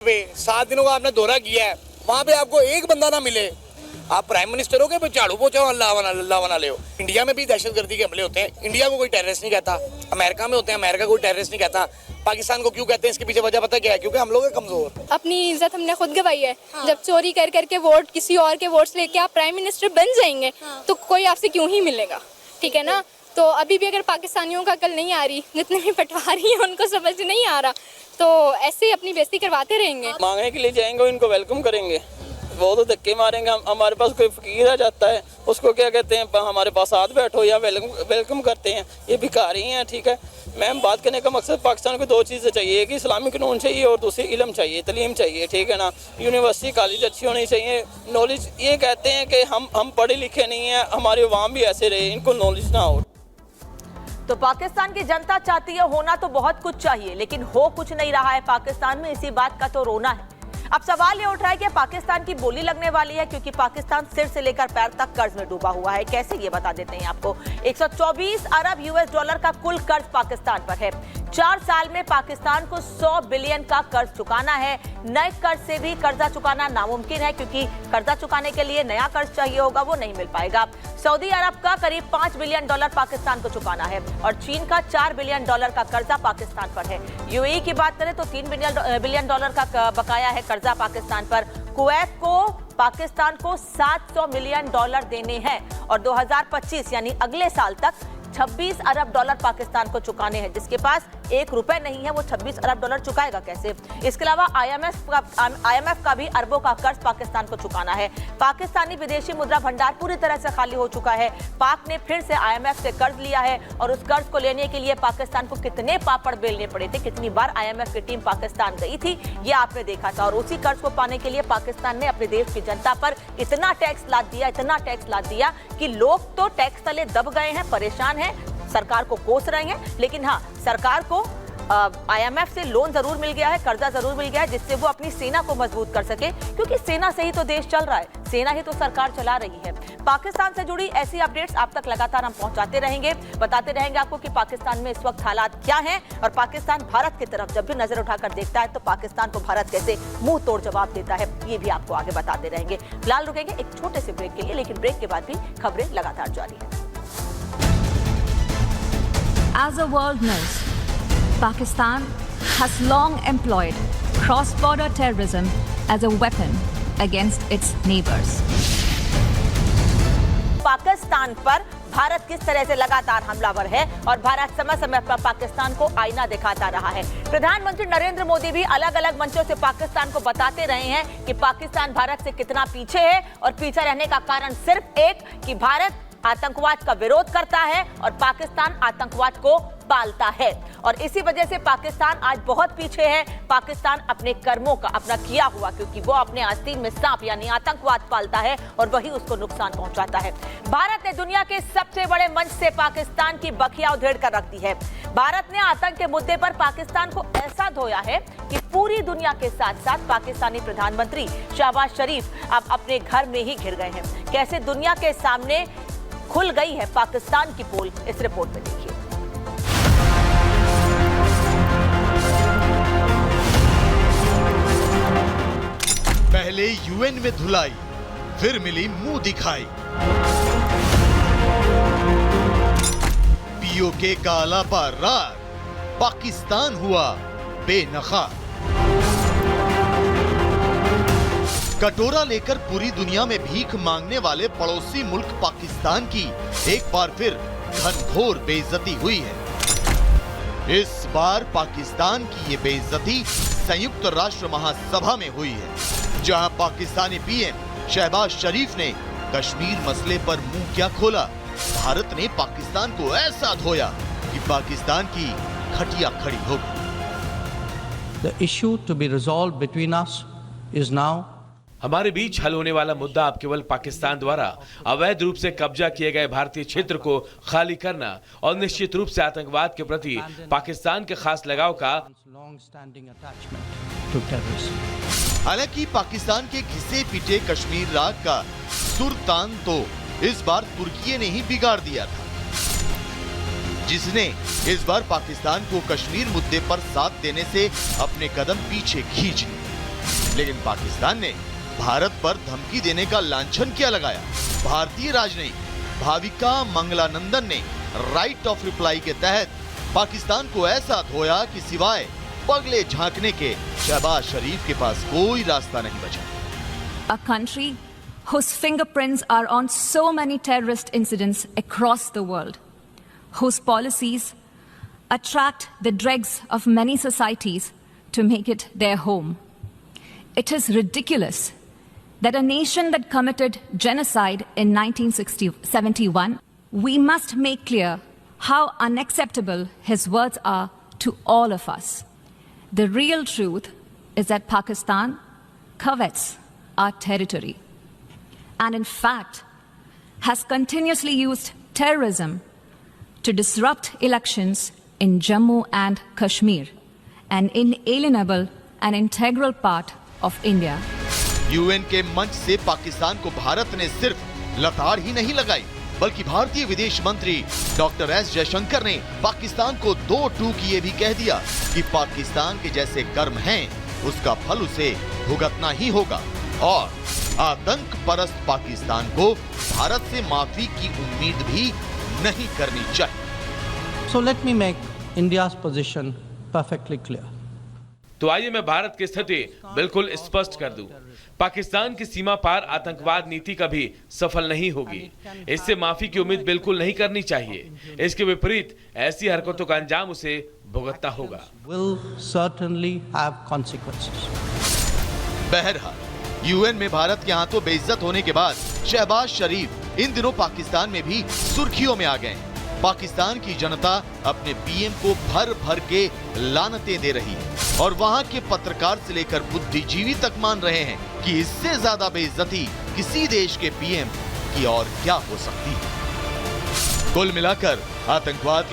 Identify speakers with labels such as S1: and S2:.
S1: 7 दिनों का आपने दौरा किया है, वहाँ पे आपको एक बंदा ना मिले। आप प्राइम मिनिस्टर हो के झाड़ू पोछो अल्लाह बना ले हो। इंडिया में भी दहशतगर्दी के हमले होते हैं, इंडिया को कोई टेररिस्ट नहीं कहता। अमेरिका में होते हैं, अमेरिका कोई टेररिस्ट नहीं कहता। पाकिस्तान को क्यों कहते हैं, इसके पीछे वजह पता क्या है? क्योंकि हम लोग हैं कमजोर।
S2: अपनी इज्जत हमने खुद गवाई है। जब चोरी कर करके वोट किसी और के वोट्स लेके आप प्राइम मिनिस्टर बन जाएंगे तो कोई आपसे क्यों ही मिलेगा, ठीक है ना। तो अभी भी अगर पाकिस्तानियों का अकल नहीं आ रही, जितने भी पटवारी हैं उनको समझ नहीं आ रहा, तो ऐसे ही अपनी बेइज्जती करवाते रहेंगे।
S3: मांगने के लिए जाएंगे, इनको वेलकम करेंगे, वो तो धक्के मारेंगे। हमारे पास कोई फकीर आ जाता है, उसको क्या कहते हैं, हमारे पास साथ बैठो या वेलकम करते हैं। ये भिखारी हैं, ठीक है। मैम बात करने का मकसद पाकिस्तान को 2 चीज़ें चाहिए, कि इस्लामिक कानून चाहिए और दूसरी इल्म चाहिए, तलीम चाहिए, ठीक है ना। यूनिवर्सिटी कॉलेज अच्छी होनी चाहिए, नॉलेज। ये कहते हैं कि हम पढ़े लिखे नहीं हैं, हमारे अवाम भी ऐसे रहे, इनको नॉलेज ना हो।
S4: तो पाकिस्तान की जनता चाहती है, होना तो बहुत कुछ चाहिए, लेकिन हो कुछ नहीं रहा है पाकिस्तान में। इसी बात का तो रोना है। अब सवाल ये उठ रहा है कि पाकिस्तान की बोली लगने वाली है, क्योंकि पाकिस्तान सिर से लेकर पैर तक कर्ज में डूबा हुआ है। कैसे, ये बता देते हैं आपको। 124 अरब US डॉलर का कुल कर्ज पाकिस्तान पर है। 4 साल में पाकिस्तान को 100 बिलियन का कर्ज चुकाना है। नए कर्ज से भी कर्जा चुकाना नामुमकिन है, क्योंकि कर्जा चुकाने के लिए नया कर्ज चाहिए होगा, वो नहीं मिल पाएगा। सऊदी अरब का करीब 5 बिलियन डॉलर पाकिस्तान को चुकाना है और चीन का 4 बिलियन डॉलर का कर्जा पाकिस्तान पर है। UAE की बात करें तो 3 बिलियन डॉलर का बकाया है कर्जा पाकिस्तान पर। कुवैत को पाकिस्तान को 700 मिलियन डॉलर देने हैं और 2025 यानी अगले साल तक 26 अरब डॉलर पाकिस्तान को चुकाने हैं। जिसके पास 1 रुपए नहीं है, वो 26 अरब डॉलर चुकाएगा कैसे? इसके अलावा IMF का भी अरबों का कर्ज पाकिस्तान को चुकाना है। पाकिस्तानी विदेशी मुद्रा भंडार पूरी तरह से खाली हो चुका है। पाक ने फिर से IMF से कर्ज लिया है और उस कर्ज को लेने के लिए पाकिस्तान को कितने पापड़ बेलने पड़े थे, कितनी बार IMF की टीम पाकिस्तान गई थी, ये आपने देखा था। और उसी कर्ज को पाने के लिए पाकिस्तान ने अपने देश की जनता पर इतना टैक्स लाद दिया कि लोग तो टैक्स तले दब गए हैं, परेशान हैं, सरकार को कोस रहे हैं। लेकिन हाँ, सरकार को IMF से लोन जरूर मिल गया है, कर्जा जरूर मिल गया है, जिससे वो अपनी सेना को मजबूत कर सके, क्योंकि सेना से ही तो देश चल रहा है, सेना ही तो सरकार चला रही है। पाकिस्तान से जुड़ी ऐसी अपडेट्स आप तक लगातार हम पहुंचाते रहेंगे, बताते रहेंगे आपको कि पाकिस्तान में इस वक्त हालात क्या हैं और पाकिस्तान भारत की तरफ जब भी नजर उठाकर देखता है तो पाकिस्तान को भारत कैसे मुंह तोड़ जवाब देता है, ये भी आपको आगे बताते रहेंगे। फिलहाल रुकेंगे एक छोटे से ब्रेक के लिए, लेकिन ब्रेक के बाद भी खबरें लगातार जारी है।
S5: As the world knows, Pakistan has long employed cross-border terrorism as a weapon against its neighbors.
S4: Pakistan पर भारत किस तरह से लगातार हमलावर है और भारत समय समय पर पाकिस्तान को आईना दिखाता रहा है। प्रधानमंत्री नरेंद्र मोदी भी अलग अलग मंचों से पाकिस्तान को बताते रहे हैं कि पाकिस्तान भारत से कितना पीछे है और पीछे रहने का कारण सिर्फ एक, कि भारत आतंकवाद का विरोध करता है और पाकिस्तान आतंकवाद को पालता है। और इसी वजह से पाकिस्तान आज बहुत पीछे है। पाकिस्तान अपने कर्मों का, अपना किया हुआ, क्योंकि वो अपने आस्तीन में सांप यानी आतंकवाद पालता है और वही उसको नुकसान पहुंचाता है। भारत ने दुनिया के सबसे बड़े मंच से पाकिस्तान की बखिया उधेड़ कर रख दी है। भारत ने आतंक के मुद्दे पर पाकिस्तान को ऐसा धोया है कि पूरी दुनिया के साथ साथ पाकिस्तानी प्रधानमंत्री शहबाज शरीफ अब अपने घर में ही घिर गए हैं। कैसे दुनिया के सामने खुल गई है पाकिस्तान की पोल, इस रिपोर्ट में देखिए।
S6: पहले UN में धुलाई, फिर मिली मुंह दिखाई। POK का अलापा राग, पाकिस्तान हुआ बेनखा। कटोरा लेकर पूरी दुनिया में भीख मांगने वाले पड़ोसी मुल्क पाकिस्तान की एक बार फिर घनघोर बेइज्जती हुई है। इस बार पाकिस्तान की ये बेइज्जती संयुक्त राष्ट्र महासभा में हुई है, जहां पाकिस्तानी PM शहबाज शरीफ ने कश्मीर मसले पर मुंह क्या खोला। भारत ने पाकिस्तान को ऐसा धोया कि पाकिस्तान की खटिया खड़ी हो गई।
S7: The issue to be resolved between us is now
S8: हमारे बीच हल होने वाला मुद्दा अब केवल पाकिस्तान द्वारा अवैध रूप से कब्जा किए गए भारतीय क्षेत्र को खाली करना और निश्चित रूप से आतंकवाद के प्रति पाकिस्तान के खास लगाव का।
S6: हालांकि पाकिस्तान के घिसे पिटे कश्मीर राग का सुरतान तो इस बार तुर्की ने ही बिगाड़ दिया था, जिसने इस बार पाकिस्तान को कश्मीर मुद्दे पर साथ देने से अपने कदम पीछे खींच लिए। लेकिन पाकिस्तान ने भारत पर धमकी देने का लांछन क्या लगाया? भारतीय राजनयिक भाविका मंगलानंदन ने राइट ऑफ रिप्लाई के तहत पाकिस्तान को ऐसा धोया कि सिवाय पगले झांकने के शहबाज शरीफ के पास कोई रास्ता नहीं बचा।
S5: A country whose fingerprints are on so many terrorist incidents across the world, whose policies attract the dregs of many societies to make it their home. It is ridiculous that a nation that committed genocide in 1971, we must make clear how unacceptable his words are to all of us. The real truth is that Pakistan covets our territory and in fact has continuously used terrorism to disrupt elections in Jammu and Kashmir, an inalienable and integral part of India.
S6: UN के मंच से पाकिस्तान को भारत ने सिर्फ लताड़ ही नहीं लगाई, बल्कि भारतीय विदेश मंत्री डॉक्टर एस जयशंकर ने पाकिस्तान को दो टूक ये भी कह दिया कि पाकिस्तान के जैसे कर्म हैं, उसका फल उसे भुगतना ही होगा और आतंक परस्त पाकिस्तान को भारत से माफी की उम्मीद भी नहीं करनी चाहिए।
S7: So let me make India's position perfectly clear.
S8: तो आइए मैं भारत की स्थिति बिल्कुल स्पष्ट कर दूं। पाकिस्तान की सीमा पार आतंकवाद नीति कभी सफल नहीं होगी। इससे माफी की उम्मीद बिल्कुल नहीं करनी चाहिए। इसके विपरीत ऐसी हरकतों का अंजाम उसे भुगतना होगा।
S7: Will certainly have consequences.
S6: बहरहाल यूएन में भारत के हाथों बेइज्जत होने के बाद शहबाज शरीफ इन दिनों पाकिस्तान में भी सुर्खियों में आ गए। पाकिस्तान की जनता अपने पीएम को भर भर के लानतें दे रही है और वहां के पत्रकार से लेकर बुद्धिजीवी तक मान रहे हैं कि इससे ज्यादा बेइज्जती किसी देश के पीएम की और क्या हो सकती है। कुल मिलाकर आतंकवाद